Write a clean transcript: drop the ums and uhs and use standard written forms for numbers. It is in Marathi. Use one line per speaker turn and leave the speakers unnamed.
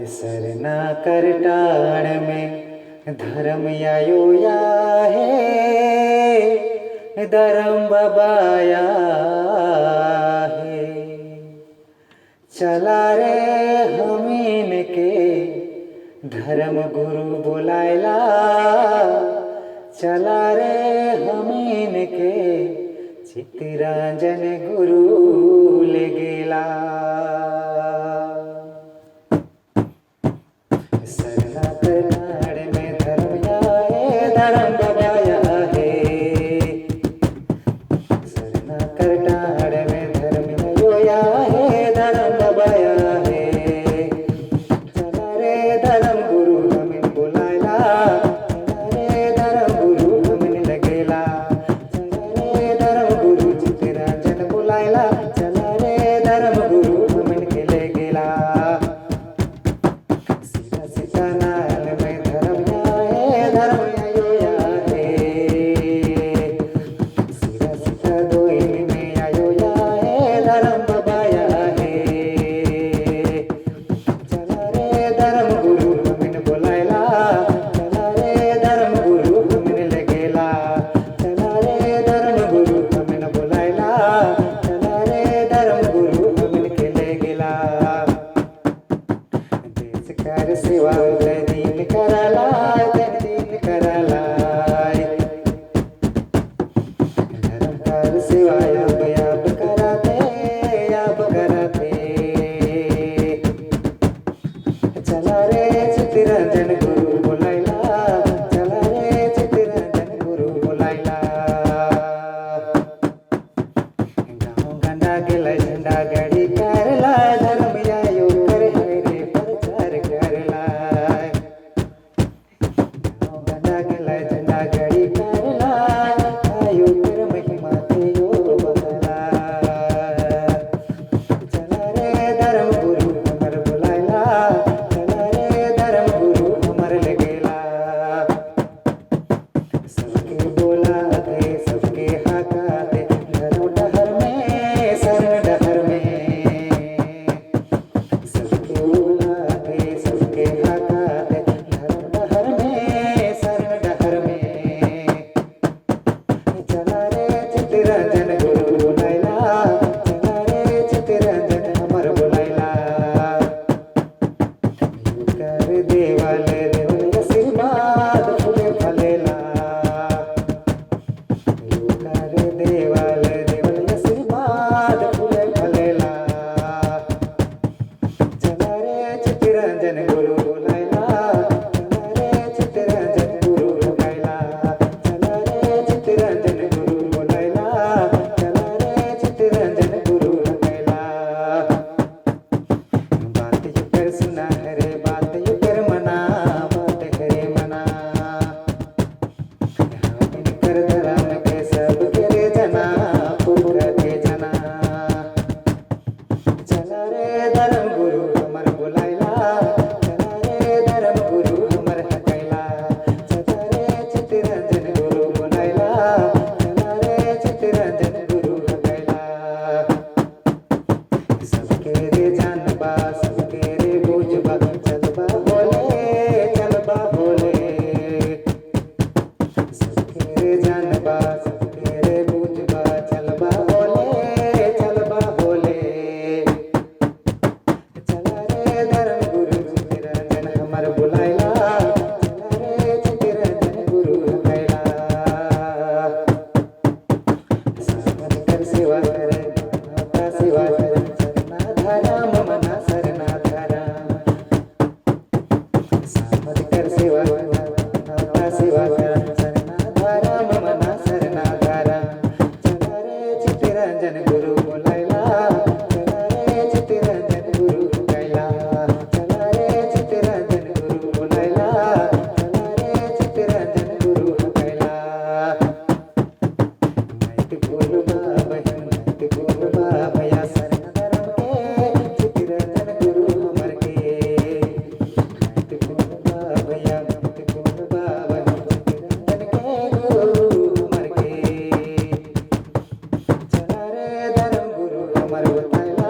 सरना करटाड़ में धर्म आयो या है धर्म बबाया है। चला रे हमीन के धर्म गुरु बुलायला, चला रे हमीन के चित्तरंजन गुरु ले गेला। सरना करनाड़ में धर्म आए धर्म बबाया है। सरना करनाड़ में धर्म आया है धर्म बबाया है। चला रे धर्म गुरु हमें बुलायला, चला रे धर्म गुरु हमें लगेला। चला रे धर्म गुरु चित्तरंजन बुलायला, चला रे धर्म गुरु हमें के ले गेला। सेवा दिन कराला दिन कराला धर्मकार सेवा अब कराते चला रे चित्तरंजन गुरु बुलायला, चला रे चित्तरंजन गुरु बुलायला। गाँव गंडा गेला झंडा गाड़ी करला धर्म आयो करे हरे प्रचार करला। गाँव गंडा गेला झंडा गाड़ी करला आयो कर महिमा ते यो सेवा करे माता सेवा करे सरना धारा ममना सरना धारा सामद कर सेवा माता सेवा करे सरना धारा ममना सरना धारा चला रे चित्तरंजन गुरु बोलायला चला रे चित्तरंजन गुरु बोलायला चला रे चित्तरंजन गुरु बोलायला चला रे चित्तरंजन गुरु बोलायला माहित बोल बाबा माहित बोल बाबा या सरना धर्म के चित्तरंजन गुरु हमर के माहित बोल बाबा या माहित बोल बाबा चित्तरंजन के गुरु हमर के चला रे धर्म गुरु हमर बतायला